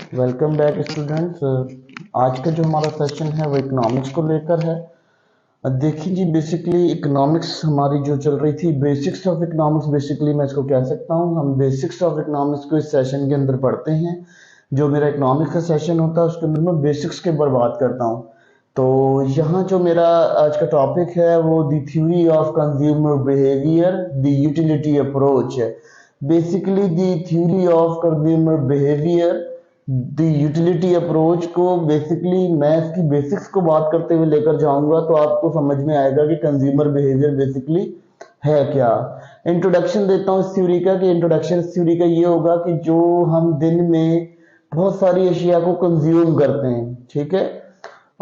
Welcome back students. आज का जो हमारा सेशन है वो इकोनॉमिक्स को लेकर है। देखिए जी, बेसिकली इकोनॉमिक्स हमारी जो चल रही थी, बेसिक्स ऑफ इकोनॉमिक्स, बेसिकली मैं इसको कह सकता हूँ। हम बेसिक्स ऑफ इकोनॉमिक्स को इस सेशन के अंदर पढ़ते हैं। जो मेरा इकोनॉमिक्स का सेशन होता है उसके अंदर मैं बेसिक्स के ऊपर बात करता हूँ। तो यहाँ जो मेरा आज का टॉपिक है वो the theory of consumer behaviour, the utility approach है। Basically the theory of consumer behaviour, the utility approach को बेसिकली मैं इसकी बेसिक्स को बात करते हुए लेकर जाऊंगा, तो आपको समझ में आएगा कि कंज्यूमर बिहेवियर बेसिकली है क्या। इंट्रोडक्शन देता हूँ इस थ्योरी का। कि इंट्रोडक्शन इस थ्योरी का ये होगा कि जो हम दिन में बहुत सारी अशिया को कंज्यूम करते हैं, ठीक है,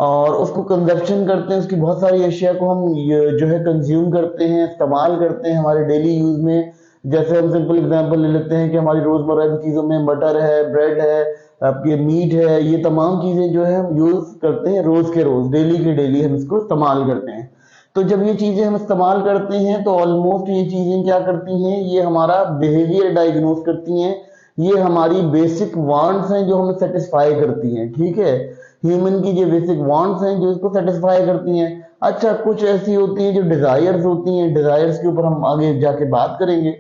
और उसको कंजप्शन करते हैं, उसकी बहुत सारी अशिया को हम जो है कंज्यूम करते हैं, इस्तेमाल करते हैं हमारे डेली यूज में। जैसे हम सिंपल एग्जांपल ले लेते हैं कि हमारी रोजमर्रा की चीजों में बटर है, ब्रेड है, आपके मीट है, ये तमाम चीजें जो है हम यूज करते हैं रोज के रोज, डेली के डेली हम इसको इस्तेमाल करते हैं। तो जब ये चीजें हम इस्तेमाल करते हैं तो ऑलमोस्ट ये चीजें क्या करती हैं, ये हमारा बिहेवियर डायग्नोस करती हैं। ये हमारी बेसिक वांट्स हैं जो हमें सेटिस्फाई करती हैं, ठीक है। ह्यूमन की जो बेसिक वांट्स हैं जो इसको सेटिस्फाई करती हैं। अच्छा, कुछ ऐसी होती हैं जो डिजायर्स होती हैं, डिजायर्स के ऊपर हम आगे जाके बात करेंगे।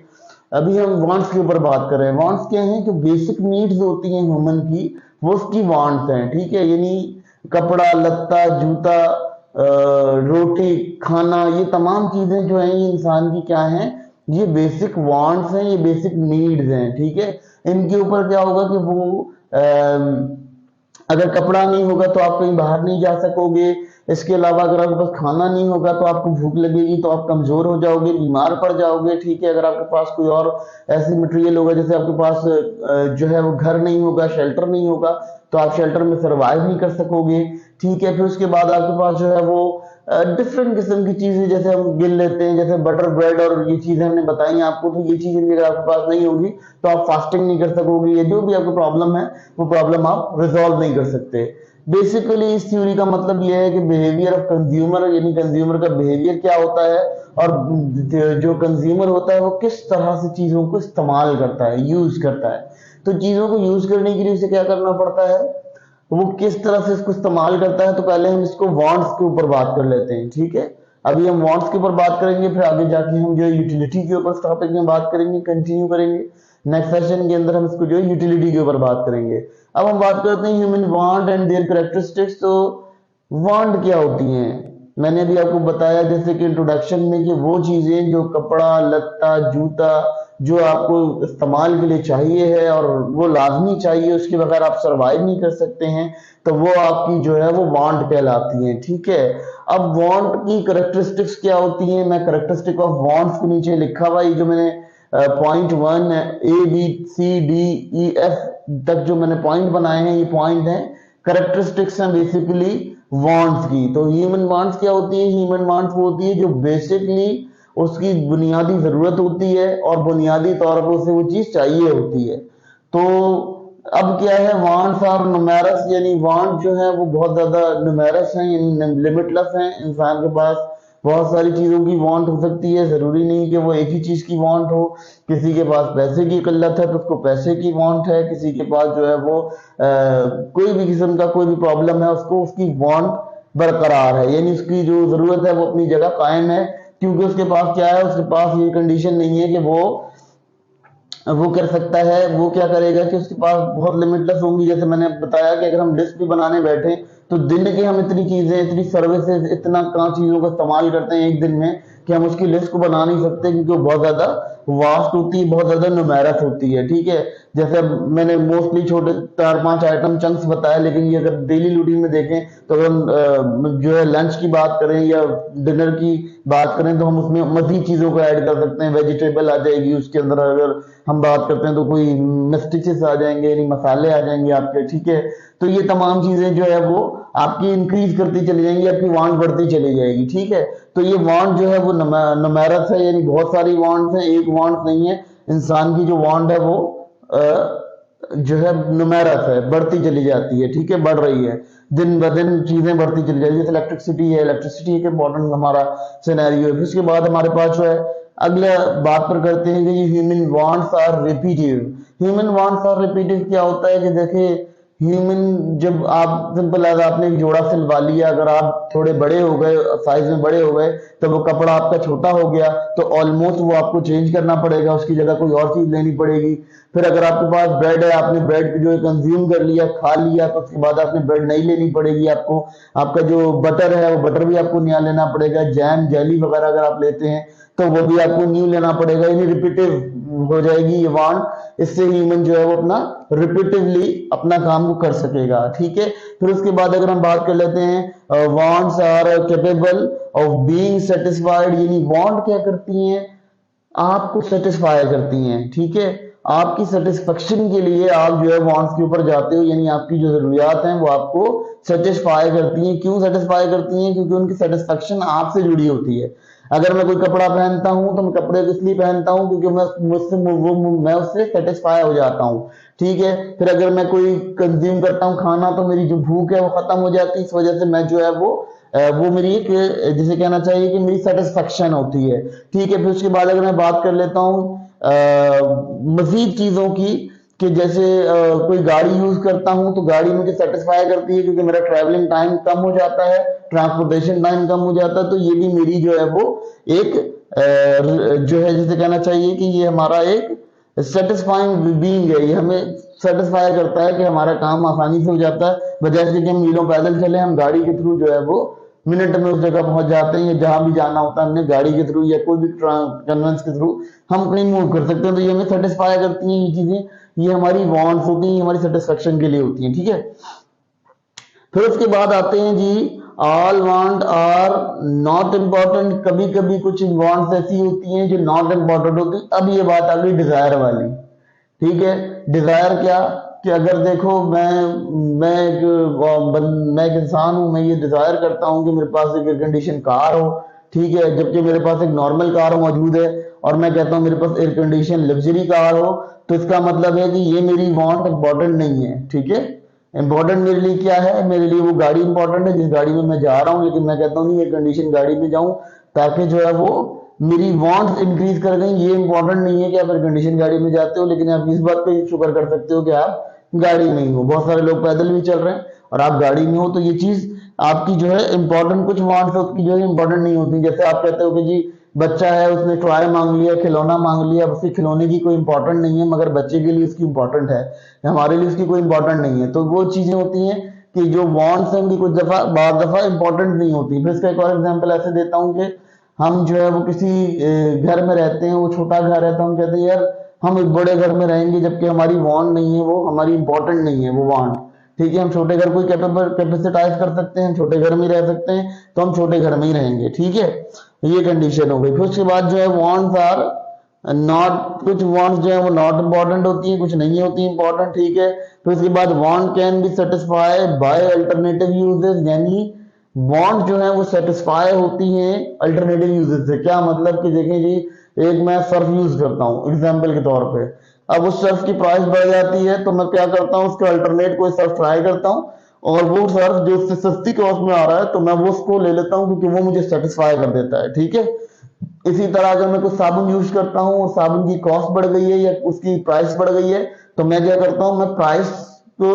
अभी हम वांट्स के ऊपर बात कर रहे हैं। वांट्स क्या हैं? जो बेसिक नीड्स होती हैं ह्यूमन की, वो उसकी वांट्स हैं, ठीक है। यानी कपड़ा लत्ता, जूता, रोटी, खाना, ये तमाम चीजें जो हैं ये इंसान की क्या हैं, ये बेसिक वांट्स हैं, ये बेसिक नीड्स हैं, ठीक है। इनके ऊपर क्या होगा कि वो अगर कपड़ा नहीं होगा तो आप कहीं बाहर नहीं जा सकोगे। इसके अलावा अगर आपके पास खाना नहीं होगा तो आपको भूख लगेगी, तो आप कमजोर हो जाओगे, बीमार पड़ जाओगे, ठीक है। अगर आपके पास कोई और ऐसी मटेरियल होगा, जैसे आपके पास जो है वो घर नहीं होगा, शेल्टर नहीं होगा, तो आप शेल्टर में सर्वाइव नहीं कर सकोगे, ठीक है। फिर उसके बाद आपके पास जो है वो डिफरेंट किस्म की चीजें जैसे हम गिन लेते हैं, जैसे बटर, ब्रेड और ये चीजें हमने बताई आपको। तो ये चीजें अगर आपके पास नहीं होगी तो आप फास्टिंग नहीं कर सकोगे, या जो भी आपको प्रॉब्लम है वो प्रॉब्लम आप रिजॉल्व नहीं कर सकते। बेसिकली इस थ्योरी का मतलब यह है कि बिहेवियर ऑफ कंज्यूमर, यानी कंज्यूमर का बिहेवियर क्या होता है, और जो कंज्यूमर होता है वो किस तरह से चीजों को इस्तेमाल करता है, यूज करता है। तो चीजों को यूज करने के लिए उसे क्या करना पड़ता है, वो किस तरह से इसको इस्तेमाल करता है। तो पहले हम इसको वांट्स के ऊपर बात कर लेते हैं, ठीक है। अभी हम वांट्स के ऊपर बात करेंगे, फिर आगे जाके हम जो यूटिलिटी के ऊपर टॉपिक में बात करेंगे, कंटिन्यू करेंगे। नेक्स्ट सेशन के अंदर हम इसको जो है यूटिलिटी के ऊपर बात करेंगे। अब हम बात करते हैं human want and there characteristics. तो वांट क्या होती हैं, मैंने अभी आपको बताया जैसे कि इंट्रोडक्शन में, कि वो चीजें जो कपड़ा लत्ता जूता जो आपको इस्तेमाल के लिए चाहिए है और वो लाजमी चाहिए, उसके बगैर आप सरवाइव नहीं कर सकते हैं, तो वो आपकी जो है वो वांट कहलाती हैं, ठीक है। अब वांट की कैरेक्टरिस्टिक्स क्या होती हैं, मैं कैरेक्टरिस्टिक ऑफ वांट्स को नीचे लिखा हुआ, ये जो मैंने पॉइंट 1 ABCDEF तक जो मैंने पॉइंट बनाए हैं, ये पॉइंट हैं, कैरेक्टरिस्टिक्स हैं बेसिकली वांट्स की। तो ह्यूमन वांट्स क्या होती है? ह्यूमन वांट्स वो होती है जो बेसिकली उसकी बुनियादी जरूरत होती है और बुनियादी तौर पर उसे वो चीज चाहिए होती है। तो अब क्या है, वांट्स और नुमेरस, यानी वांट जो है वो बहुत ज्यादा नुमेरस हैं, यानी लिमिटलेस हैं। इंसान के पास बहुत सारी चीजों की वांट हो सकती है, जरूरी नहीं कि वो एक ही चीज की वांट हो। किसी के पास पैसे की किल्लत है तो उसको पैसे की वांट है, किसी के पास जो है वो कोई भी किस्म का कोई भी प्रॉब्लम है, उसको उसकी वांट बरकरार है, यानी उसकी जो जरूरत है वो अपनी जगह कायम है, क्योंकि उसके पास क्या है, उसके पास ये कंडीशन नहीं है कि वो कर सकता है। वो क्या करेगा कि उसके पास बहुत लिमिटलेस होंगी। जैसे मैंने बताया कि अगर हम लिस्ट भी बनाने बैठे तो दिन की हम इतनी चीजें, इतनी सर्विसेज, इतना कहाँ चीजों का इस्तेमाल करते हैं एक दिन में कि हम उसकी लिस्ट को बना नहीं सकते, क्योंकि वो बहुत ज्यादा वास्ट होती है, बहुत ज्यादा न्यूमेरस होती है, ठीक है। जैसे मैंने मोस्टली छोटे 4-5 आइटम चंक्स बताया, लेकिन ये अगर डेली रूटीन में देखें तो अगर हम जो है लंच की बात करें या डिनर की बात करें तो हम उसमें मजीद चीजों को ऐड कर सकते हैं। वेजिटेबल आ जाएगी उसके अंदर, अगर हम बात करते हैं तो कोई मिस्टिचेस आ जाएंगे, यानी मसाले आ जाएंगे आपके, ठीक है। तो ये तमाम चीजें जो है वो आपकी इंक्रीज करती चली जाएंगी, आपकी वांट बढ़ती चली जाएगी, ठीक है। तो ये वांट जो है वो नुमेरस है, यानी बहुत सारी वांट्स हैं, एक वांट नहीं है। इंसान की जो वांट है वो जो है नुमेरस है, बढ़ती चली जाती है, ठीक है, बढ़ रही है, दिन ब दिन चीजें बढ़ती चली जाएगी। जैसे इलेक्ट्रिसिटी है, इलेक्ट्रिसिटी एक इंपॉर्टेंट हमारा सिनेरियो है। उसके बाद हमारे पास जो है अगला बात पर करते हैं कि human wants are repetitive. Human wants are repetitive क्या होता है कि देखिए ह्यूमन, जब आप सिंपल एज आपने एक जोड़ा सिलवा लिया, अगर आप थोड़े बड़े हो गए, साइज में बड़े हो गए, तो वो कपड़ा आपका छोटा हो गया, तो ऑलमोस्ट वो आपको चेंज करना पड़ेगा, उसकी जगह कोई और चीज लेनी पड़ेगी। फिर अगर आपके पास ब्रेड है, आपने ब्रेड जो है कंज्यूम कर लिया, खा लिया, तो उसके बाद आपने ब्रेड नहीं लेनी पड़ेगी आपको। आपका जो बटर है, वो बटर भी आपको नया लेना पड़ेगा। जैम जेली वगैरह अगर आप लेते हैं तो वो भी आपको न्यू लेना पड़ेगा, यानी रिपीटिव हो जाएगी ये वांट। इससे ह्यूमन जो है वो अपना रिपीटिवली अपना काम को कर सकेगा, ठीक है। फिर उसके बाद अगर हम बात कर लेते हैं, wants are capable of being satisfied, यानी वांट क्या करती हैं, आपको सेटिस्फाई करती हैं, ठीक है। आपकी सेटिस्फेक्शन के लिए आप जो है वांट्स के ऊपर जाते हो, यानी आपकी जो जरूरियात हैं वो आपको सेटिस्फाई करती हैं। क्यों सेटिस्फाई करती हैं? क्योंकि उनकी सेटिस्फेक्शन आपसे जुड़ी होती है। अगर मैं कोई कपड़ा पहनता हूं तो मैं कपड़े इसलिए पहनता हूं क्योंकि मैं उससे सेटिस्फाई हो जाता हूं, ठीक है। फिर अगर मैं कोई कंज्यूम करता हूं खाना, तो मेरी जो भूख है वो खत्म हो जाती है, इस वजह से मैं जो है वो मेरी एक, जिसे कहना चाहिए कि मेरी सेटिस्फेक्शन होती है, ठीक है। फिर उसके बाद अगर मैं बात कर लेता हूँ मजीद चीजों की, कि जैसे कोई गाड़ी यूज करता हूं तो गाड़ी मुझे सेटिस्फाई करती है क्योंकि मेरा ट्रैवलिंग टाइम कम हो जाता है, ट्रांसपोर्टेशन टाइम कम हो जाता है, तो ये भी मेरी जो है वो एक जो है जिसे कहना चाहिए कि ये हमारा एक सेटिस्फाइंग बीइंग है। ये हमें सेटिस्फाई करता है कि हमारा काम आसानी से हो जाता है, बजाय से कि हम मीलों पैदल चले, हम गाड़ी के थ्रू जो है वो मिनट में उस जगह पहुंच जाते हैं, या जहां भी जाना होता है हमने गाड़ी के थ्रू या कोई भी कन्वेंस के थ्रू हम कहीं मूव कर सकते हैं। तो ये हमें सेटिस्फाई करती हैं ये चीजें, ये हमारी वांट्स होती हैं, हमारी सेटिस्फेक्शन के लिए होती हैं, ठीक है। फिर उसके बाद आते हैं जी, all want are not important. कभी कभी कुछ वांट्स ऐसी होती हैं जो नॉट इम्पॉर्टेंट होती है। अब ये बात आ गई डिजायर वाली, ठीक है। डिजायर क्या, कि अगर देखो मैं एक इंसान हूं, मैं ये डिजायर करता हूं कि मेरे पास एक एयर कंडीशन कार हो, ठीक है, जबकि मेरे पास एक नॉर्मल कार मौजूद है, और मैं कहता हूं मेरे पास एयर कंडीशन लग्जरी कार हो, तो इसका मतलब है कि ये मेरी वांट इंपॉर्टेंट नहीं है, ठीक है। इंपॉर्टेंट मेरे लिए क्या है, मेरे लिए वो गाड़ी इंपॉर्टेंट है जिस गाड़ी में मैं जा रहा हूँ, लेकिन मैं कहता हूँ नहीं, एयर कंडीशन गाड़ी में जाऊं ताकि जो है वो मेरी वांट्स इंक्रीज कर गई। ये इंपॉर्टेंट नहीं है कि आप एयर कंडीशन गाड़ी में जाते हो, लेकिन आप इस बात पे शुक्र कर सकते हो कि आप गाड़ी में ही हो। बहुत सारे लोग पैदल भी चल रहे हैं और आप गाड़ी में हो, तो ये चीज आपकी जो है इंपॉर्टेंट, कुछ वांट्स है उसकी जो है इंपॉर्टेंट नहीं होती। जैसे आप कहते हो कि जी बच्चा है, उसने टॉय मांग लिया, खिलौना मांग लिया, उसके खिलौने की कोई इंपॉर्टेंट नहीं है, मगर बच्चे के लिए उसकी इंपॉर्टेंट है, हमारे लिए उसकी कोई इंपॉर्टेंट नहीं है। तो वो चीजें होती हैं कि जो वांट्स हैं उनकी कुछ दफा बाद दफा इंपॉर्टेंट नहीं होती। फिर इसका एक और एग्जांपल ऐसे देता हूँ कि हम जो है वो किसी घर में रहते हैं, वो छोटा घर है, तो हम कहते हैं यार हम एक बड़े घर में रहेंगे, जबकि हमारी वांट नहीं है, वो हमारी इंपॉर्टेंट नहीं है वो वांट, ठीक है। हम छोटे घर को कैपेसिटाइज कर सकते हैं, हम छोटे घर में रह सकते हैं, तो हम छोटे घर में ही रहेंगे, ठीक है। ये कंडीशन हो गई। फिर उसके बाद जो है वांट्स आर नॉट, कुछ वांट्स जो है वो नॉट इंपॉर्टेंट होती है, कुछ नहीं होती इंपॉर्टेंट, ठीक है। फिर उसके बाद want can be satisfied by alternative uses, यानी वांट जो है वो सेटिस्फाई होती हैं अल्टरनेटिव यूजेस से। क्या मतलब कि देखें जी, एक मैं सर्फ यूज करता हूँ एग्जाम्पल के तौर पे, अब उस सर्फ की प्राइस बढ़ जाती है, तो मैं क्या करता हूँ, उसके अल्टरनेट कोई सर्फ ट्राई करता हूँ, और वो सर्फ जो उससे सस्ती कॉस्ट में आ रहा है, तो मैं वो उसको ले लेता हूँ क्योंकि वो मुझे सेटिस्फाई कर देता है, ठीक है। इसी तरह अगर मैं कुछ साबुन यूज करता हूँ और साबुन की कॉस्ट बढ़ गई है या उसकी प्राइस बढ़ गई है, तो मैं क्या करता हूँ, मैं प्राइस को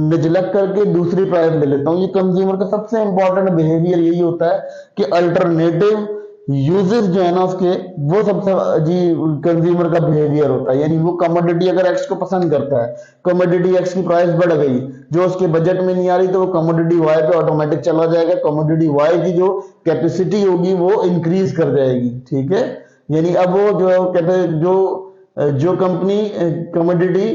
निगलेक्ट करके दूसरी प्राइस ले लेता हूँ। ये कंज्यूमर का सबसे इंपॉर्टेंट बिहेवियर यही होता है कि अल्टरनेटिव यूजेस जो है ना उसके, वो सबसे जी कंज्यूमर का बिहेवियर होता है। यानी वो कमोडिटी अगर एक्स को पसंद करता है, कमोडिटी एक्स की प्राइस बढ़ गई, जो उसके बजट में नहीं आ रही, तो वो कमोडिटी वाई पे ऑटोमेटिक चला जाएगा, कमोडिटी वाई की जो कैपेसिटी होगी वो इंक्रीज कर जाएगी, ठीक है। यानी अब वो जो कंपनी कमोडिटी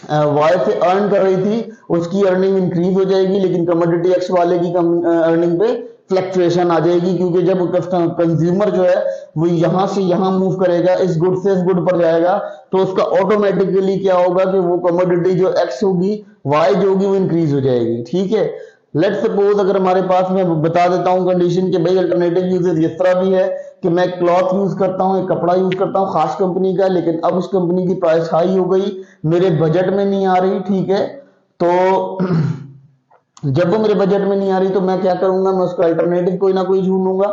वाई से अर्न कर रही थी, उसकी अर्निंग इंक्रीज हो जाएगी, लेकिन कमोडिटी एक्स वाले की अर्निंग पे फ्लक्चुएशन आ जाएगी, क्योंकि जब कंज्यूमर जो है वो यहां से यहां मूव करेगा, इस गुड से इस गुड पर जाएगा, तो उसका ऑटोमेटिकली क्या होगा कि वो कमोडिटी जो एक्स होगी, वाई जो होगी वो इंक्रीज हो जाएगी, ठीक है। लेट सपोज अगर हमारे पास, मैं बता देता हूं कंडीशन के भाई अल्टरनेटिव यूजेस इस तरह भी है कि मैं क्लॉथ यूज करता हूं, एक कपड़ा यूज करता हूं खास कंपनी का, लेकिन अब उस कंपनी की प्राइस हाई हो गई, मेरे बजट में नहीं आ रही, ठीक है। तो जब वो मेरे बजट में नहीं आ रही, तो मैं क्या करूंगा, मैं उसका अल्टरनेटिव कोई ना कोई ढूंढूंगा।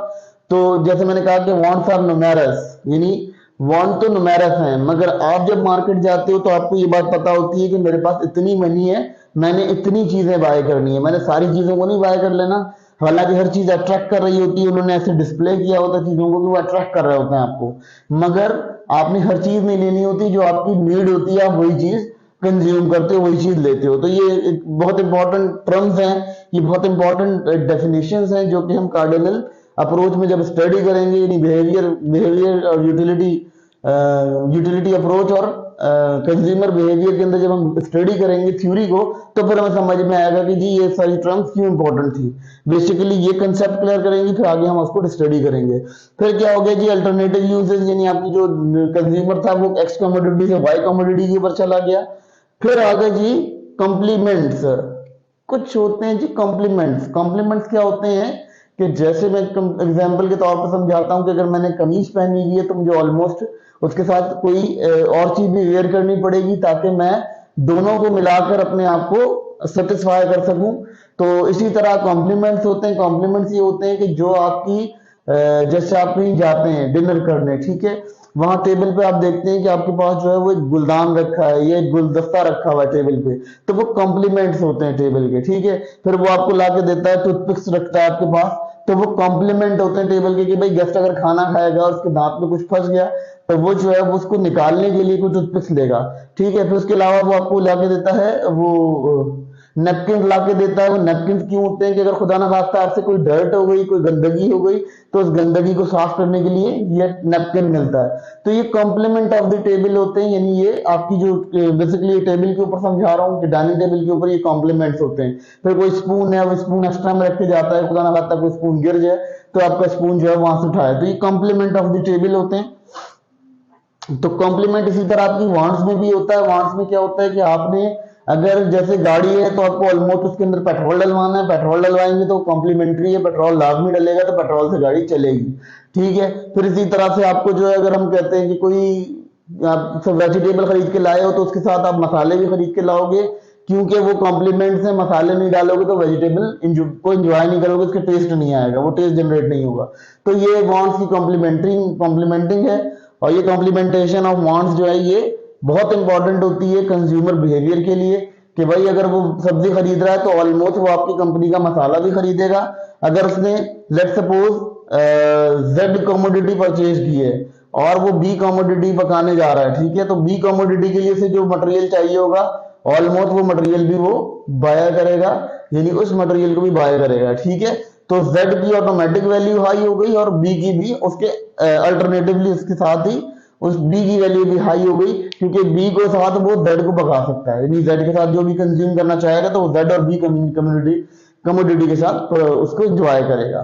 तो जैसे मैंने कहा कि वांट्स आर न्यूमेरस, यानी वांट तो न्यूमेरस है, मगर आप जब मार्केट जाते हो तो आपको ये बात पता होती है कि मेरे पास इतनी मनी है मैंने इतनी चीजें बाय करनी है, मैंने सारी चीजों को नहीं बाय कर लेना। हालांकि हर चीज अट्रैक्ट कर रही होती है, उन्होंने ऐसे डिस्प्ले किया होता है चीजों को कि वो अट्रैक्ट कर रहे होते हैं आपको, मगर आपने हर चीज नहीं लेनी होती, जो आपकी नीड होती है आप वही चीज कंज्यूम करते हो, वही चीज लेते हो। तो ये एक बहुत इंपॉर्टेंट टर्म्स हैं, ये बहुत इंपॉर्टेंट डेफिनेशंस हैं, जो कि हम कार्डिनल अप्रोच में जब स्टडी करेंगे, यानी बिहेवियर बिहेवियर और यूटिलिटी अप्रोच और कंज्यूमर बिहेवियर के अंदर जब हम स्टडी करेंगे थ्योरी को, तो फिर हमें समझ में आएगा कि जी ये सारी टर्म्स क्यों इंपॉर्टेंट थी। बेसिकली ये कंसेप्ट क्लियर करेंगे, फिर आगे हम उसको स्टडी करेंगे। फिर क्या हो गया जी, अल्टरनेटिव यूजेस, यानी आपकी जो कंज्यूमर था वो एक्स कमोडिटी से वाई कमोडिटी के ऊपर चला गया। फिर आ गए जी कॉम्प्लीमेंट्स। कुछ होते हैं जी कॉम्प्लीमेंट्स। कॉम्प्लीमेंट्स क्या होते हैं कि जैसे मैं एग्जांपल के तौर पर समझाता हूं कि अगर मैंने कमीज पहनी हुई है तो मुझे ऑलमोस्ट उसके साथ कोई और चीज भी वेयर करनी पड़ेगी, ताकि मैं दोनों को मिलाकर अपने आप को सेटिस्फाई कर सकूं। तो इसी तरह कॉम्प्लीमेंट्स होते हैं। कॉम्प्लीमेंट्स ये होते हैं कि जो आपकी जैसे आप कहीं जाते हैं डिनर करने, ठीक है, वहां टेबल पे आप देखते हैं कि आपके पास जो है वो एक गुलदान रखा है या एक गुलदस्ता रखा हुआ है टेबल पे, तो वो कॉम्प्लीमेंट्स होते हैं टेबल के, ठीक है। फिर वो आपको ला के देता है, टूथपिक्स रखता है आपके पास, तो वो कॉम्प्लीमेंट होते हैं टेबल के, कि भाई गेस्ट अगर खाना खाएगा और उसके दांत में कुछ फंस गया तो वो जो है वो उसको निकालने के लिए कुछ टूथपिक्स लेगा, ठीक है। फिर उसके अलावा वो आपको ला के देता है वो नेपकिन ला के देता है। वो नेपकिन क्यों होते हैं कि अगर खुदा ना खास्ता आपसे कोई डर्ट हो गई, कोई गंदगी हो गई, तो उस गंदगी को साफ करने के लिए ये नेपकिन मिलता है। तो ये कॉम्प्लीमेंट ऑफ द टेबल होते हैं, यानी ये आपकी जो बेसिकली टेबल के ऊपर समझा रहा हूँ कि डाइनिंग टेबल के ऊपर ये कॉम्प्लीमेंट्स होते हैं। फिर कोई स्पून है, वो स्पून एक्स्ट्रा में रख के जाता है, खुदा ना खास्ता कोई स्पून गिर जाए तो आपका स्पून जो है वहां से उठाए, तो ये कॉम्प्लीमेंट ऑफ द टेबल होते हैं। तो कॉम्प्लीमेंट इसी तरह आपकी वांट्स में भी होता है। वांट्स में क्या होता है कि आपने अगर जैसे गाड़ी है तो आपको ऑलमोस्ट उसके अंदर पेट्रोल डलवाना है, पेट्रोल डलवाएंगे तो कॉम्प्लीमेंट्री है, पेट्रोल लाजमी डलेगा तो पेट्रोल से गाड़ी चलेगी, ठीक है। फिर इसी तरह से आपको जो है अगर हम कहते हैं कि कोई आप वेजिटेबल खरीद के लाए हो तो उसके साथ आप मसाले भी खरीद के लाओगे, क्योंकि वो कॉम्प्लीमेंट्स है, मसाले नहीं डालोगे तो वेजिटेबल को एंजॉय नहीं करोगे, उसका टेस्ट नहीं आएगा, वो टेस्ट जनरेट नहीं होगा। तो ये वांट्स की कॉम्प्लीमेंटिंग है। और ये कॉम्प्लीमेंटेशन ऑफ वांट्स जो है ये बहुत इंपॉर्टेंट होती है कंज्यूमर बिहेवियर के लिए, कि भाई अगर वो सब्जी खरीद रहा है तो ऑलमोस्ट वो आपकी कंपनी का मसाला भी खरीदेगा। अगर उसने let suppose Z commodity purchase की है और वो बी कमोडिटी पकाने जा रहा है, ठीक है, तो बी कमोडिटी के लिए से जो मटेरियल चाहिए होगा ऑलमोस्ट वो मटेरियल भी वो बाय करेगा, यानी उस मटेरियल को भी बाय करेगा, ठीक है। तो Z की ऑटोमेटिक वैल्यू हाई हो गई और B की भी उसके अल्टरनेटिवली उसके साथ ही उस B की वैल्यू भी हाई हो गई, क्योंकि B को साथ वो Z को भगा सकता है, यानी Z के साथ जो भी कंज्यूम करना चाहेगा तो वो Z और B कमोडिटी के साथ उसको एंजॉय करेगा।